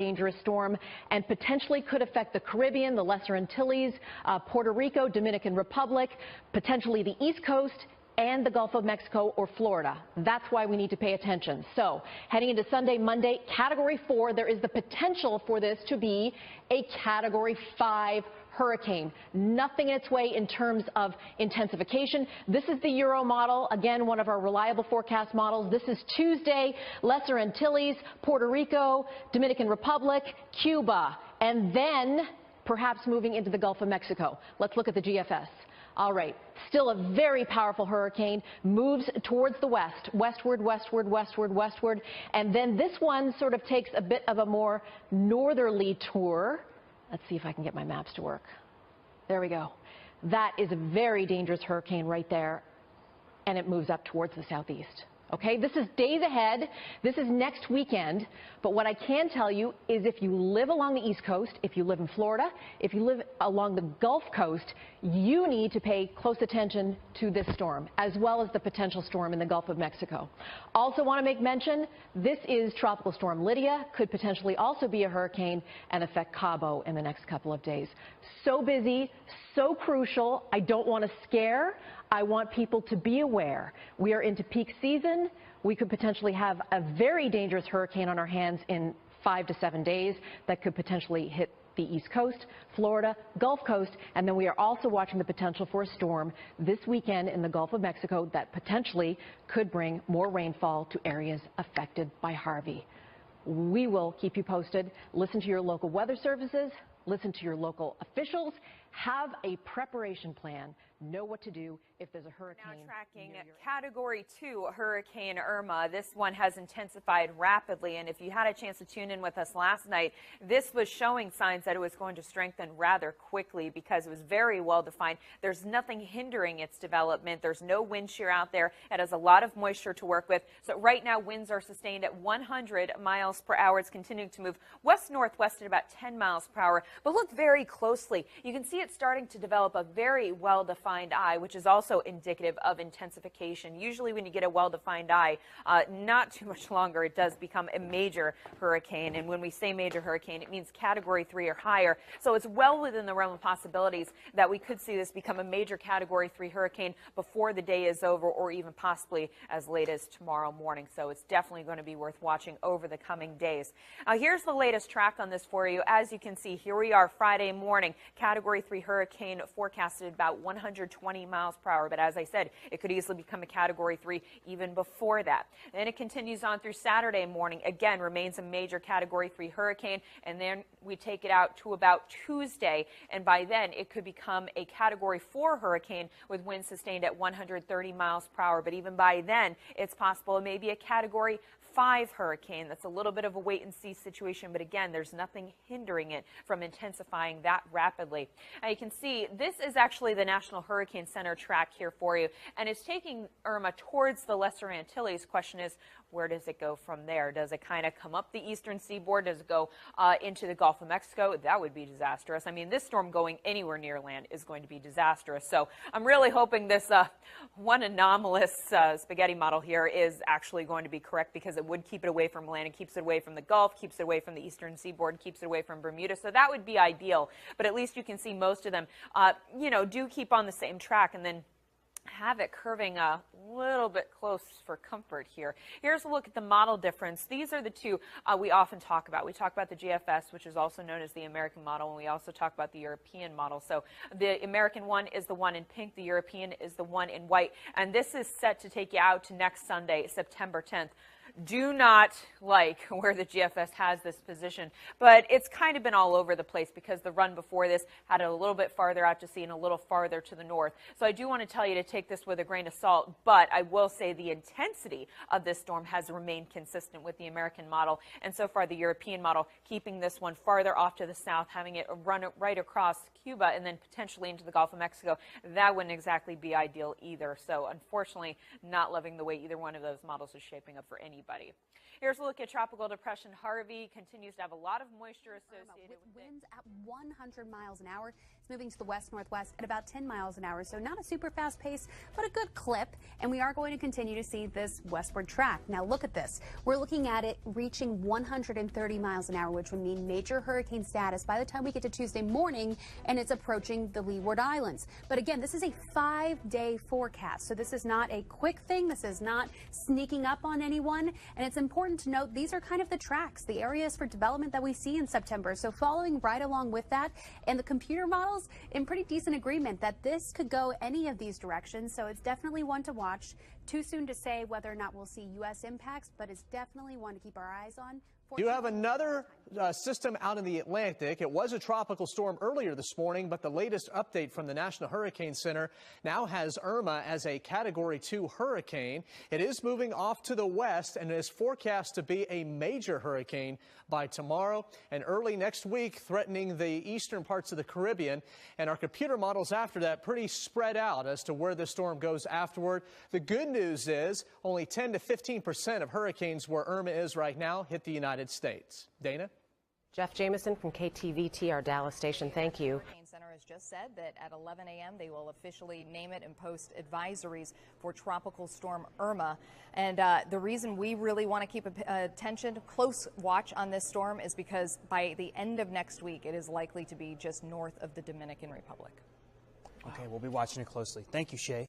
dangerous storm and potentially could affect the Caribbean, the Lesser Antilles, Puerto Rico, Dominican Republic, potentially the East Coast, and the Gulf of Mexico or Florida. That's why we need to pay attention. So heading into Sunday, Monday, Category 4, there is the potential for this to be a Category 5 hurricane. Nothing in its way in terms of intensification. This is the Euro model, again, one of our reliable forecast models. This is Tuesday, Lesser Antilles, Puerto Rico, Dominican Republic, Cuba, and then perhaps moving into the Gulf of Mexico. Let's look at the GFS. All right, still a very powerful hurricane, moves towards the west, westward, westward, westward, westward, and then this one sort of takes a bit of a more northerly tour. Let's see if I can get my maps to work. There we go. That is a very dangerous hurricane right there, and it moves up towards the southeast. Okay, this is days ahead. This is next weekend. But what I can tell you is if you live along the East Coast, if you live in Florida, if you live along the Gulf Coast, you need to pay close attention to this storm, as well as the potential storm in the Gulf of Mexico. Also want to make mention, this is Tropical Storm Lydia, could potentially also be a hurricane and affect Cabo in the next couple of days. So busy, so crucial. I don't want to scare. I want people to be aware. We are into peak season. We could potentially have a very dangerous hurricane on our hands in 5 to 7 days that could potentially hit the East Coast, Florida, Gulf Coast, and then we are also watching the potential for a storm this weekend in the Gulf of Mexico that potentially could bring more rainfall to areas affected by Harvey. We will keep you posted. Listen to your local weather services. Listen to your local officials. Have a preparation plan. Know what to do if there's a hurricane. Now tracking Category 2 Hurricane Irma. This one has intensified rapidly, and if you had a chance to tune in with us last night, this was showing signs that it was going to strengthen rather quickly because it was very well defined. There's nothing hindering its development. There's no wind shear out there. It has a lot of moisture to work with. So right now winds are sustained at 100 miles per hour. It's continuing to move west-northwest at about 10 miles per hour. But look very closely. You can see it's starting to develop a very well-defined eye, which is also indicative of intensification. Usually when you get a well-defined eye, not too much longer, it does become a major hurricane. And when we say major hurricane, it means Category 3 or higher. So it's well within the realm of possibilities that we could see this become a major Category 3 hurricane before the day is over, or even possibly as late as tomorrow morning. So it's definitely going to be worth watching over the coming days. Here's the latest track on this for you. As you can see, here we are Friday morning. Category 3 hurricane forecasted about 120 miles per hour. But as I said, it could easily become a Category 3 even before that. Then it continues on through Saturday morning. Again, remains a major Category 3 hurricane. And then we take it out to about Tuesday. And by then, it could become a Category 4 hurricane with winds sustained at 130 miles per hour. But even by then, it's possible it may be a Category 5 hurricane. That's a little bit of a wait-and-see situation, but again, there's nothing hindering it from intensifying that rapidly. Now you can see this is actually the National Hurricane Center track here for you, and it's taking Irma towards the Lesser Antilles. Question is, where does it go from there? Does it kind of come up the eastern seaboard? Does it go into the Gulf of Mexico? That would be disastrous. I mean, this storm going anywhere near land is going to be disastrous. So I'm really hoping this one anomalous spaghetti model here is actually going to be correct, because it would keep it away from land and keeps it away from the Gulf, keeps it away from the eastern seaboard, keeps it away from Bermuda. So that would be ideal. But at least you can see most of them, do keep on the same track and then have it curving a little bit close for comfort here. Here's a look at the model difference. These are the two we often talk about. We talk about the GFS, which is also known as the American model, and we also talk about the European model. So the American one is the one in pink, the European is the one in white, and this is set to take you out to next Sunday, September 10th. Do not like where the GFS has this position, but it's kind of been all over the place because the run before this had it a little bit farther out to sea and a little farther to the north. So I do want to tell you to take this with a grain of salt, but I will say the intensity of this storm has remained consistent with the American model, and so far the European model keeping this one farther off to the south, having it run right across Cuba and then potentially into the Gulf of Mexico. That wouldn't exactly be ideal either. So unfortunately, not loving the way either one of those models is shaping up for anybody. Here's a look at Tropical Depression Harvey. Continues to have a lot of moisture associated with winds at 100 miles an hour. It's moving to the west-northwest at about 10 miles an hour, so not a super fast pace, but a good clip, and we are going to continue to see this westward track. Now look at this. We're looking at it reaching 130 miles an hour, which would mean major hurricane status by the time we get to Tuesday morning, and it's approaching the Leeward Islands. But again, this is a 5-day forecast, so this is not a quick thing. This is not sneaking up on anyone, and it's important to note these are kind of the tracks, the areas for development that we see in September. So following right along with that, and the computer models in pretty decent agreement that this could go any of these directions, so it's definitely one to watch. Too soon to say whether or not we'll see U.S. impacts, but it's definitely one to keep our eyes on. You have another system out in the Atlantic. It was a tropical storm earlier this morning, but the latest update from the National Hurricane Center now has Irma as a Category 2 hurricane. It is moving off to the west and is forecast to be a major hurricane by tomorrow and early next week, threatening the eastern parts of the Caribbean. And our computer models after that pretty spread out as to where the storm goes afterward. The good news is only 10 to 15% of hurricanes where Irma is right now hit the United States. Dana? Jeff Jameson from KTVT, our Dallas station. Thank you. The Hurricane Center has just said that at 11 a.m. they will officially name it and post advisories for Tropical Storm Irma. And the reason we really want to keep attention, close watch on this storm is because by the end of next week, it is likely to be just north of the Dominican Republic. Okay, we'll be watching it closely. Thank you, Shay.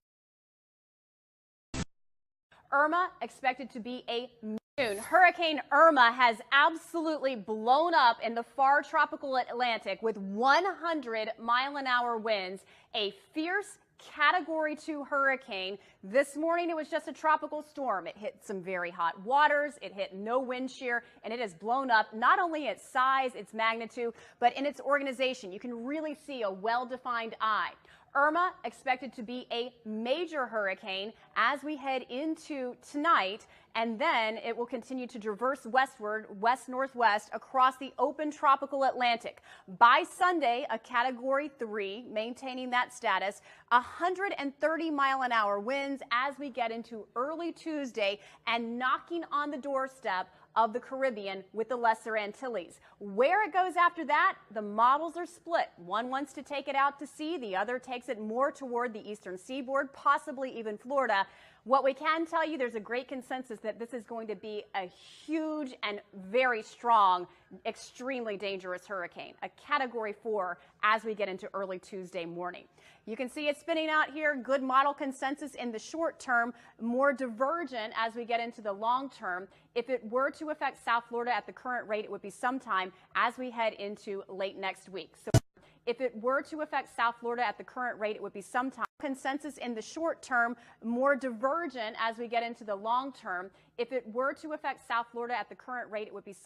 Irma expected to be a Hurricane Irma has absolutely blown up in the far tropical Atlantic with 100-mile-an-hour winds, a fierce Category 2 hurricane. This morning it was just a tropical storm. It hit some very hot waters, it hit no wind shear, and it has blown up not only its size, its magnitude, but in its organization. You can really see a well-defined eye. Irma expected to be a major hurricane as we head into tonight, and then it will continue to traverse westward, west-northwest, across the open tropical Atlantic. By Sunday, a Category 3, maintaining that status, 130-mile-an-hour winds as we get into early Tuesday and knocking on the doorstep of the Caribbean with the Lesser Antilles. Where it goes after that, the models are split. One wants to take it out to sea, the other takes it more toward the eastern seaboard, possibly even Florida. What we can tell you, there's a great consensus that this is going to be a huge and very strong, extremely dangerous hurricane, a Category 4 as we get into early Tuesday morning. You can see it spinning out here, good model consensus in the short term, more divergent as we get into the long term. If it were to affect South Florida at the current rate, it would be sometime as we head into late next week. So if it were to affect South Florida at the current rate, it would be sometime. Consensus in the short term, more divergent as we get into the long term. If it were to affect South Florida at the current rate, it would be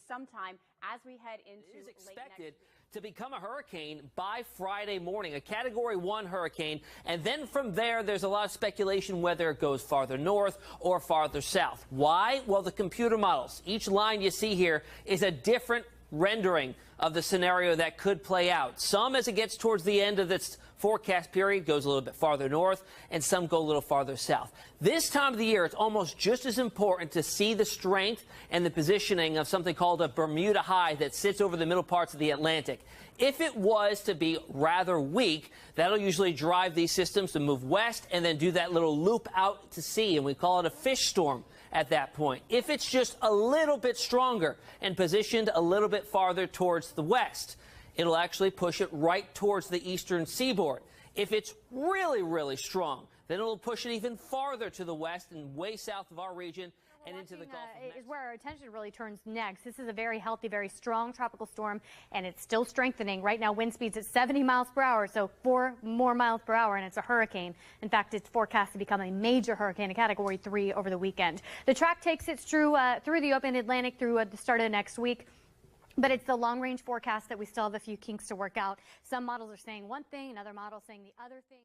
sometime as we head into It is expected to become a hurricane by Friday morning, a Category 1 hurricane, and then from there there's a lot of speculation whether it goes farther north or farther south. Why? Well, the computer models, each line you see here is a different rendering of the scenario that could play out. Some, as it gets towards the end of this forecast period, goes a little bit farther north, and some go a little farther south. This time of the year, it's almost just as important to see the strength and the positioning of something called a Bermuda high that sits over the middle parts of the Atlantic. If it was to be rather weak, that'll usually drive these systems to move west and then do that little loop out to sea, and we call it a fish storm at that point. If it's just a little bit stronger and positioned a little bit farther towards the west, it'll actually push it right towards the eastern seaboard. If it's really, really strong, then it'll push it even farther to the west and way south of our region and into the Gulf of Mexico. Is where our attention really turns next. This is a very healthy, very strong tropical storm, and it's still strengthening. Right now, wind speeds at 70 miles per hour, so 4 more miles per hour, and it's a hurricane. In fact, it's forecast to become a major hurricane, a Category 3 over the weekend. The track takes it through the open Atlantic through the start of next week. But it's the long-range forecast that we still have a few kinks to work out. Some models are saying one thing, another model saying the other thing.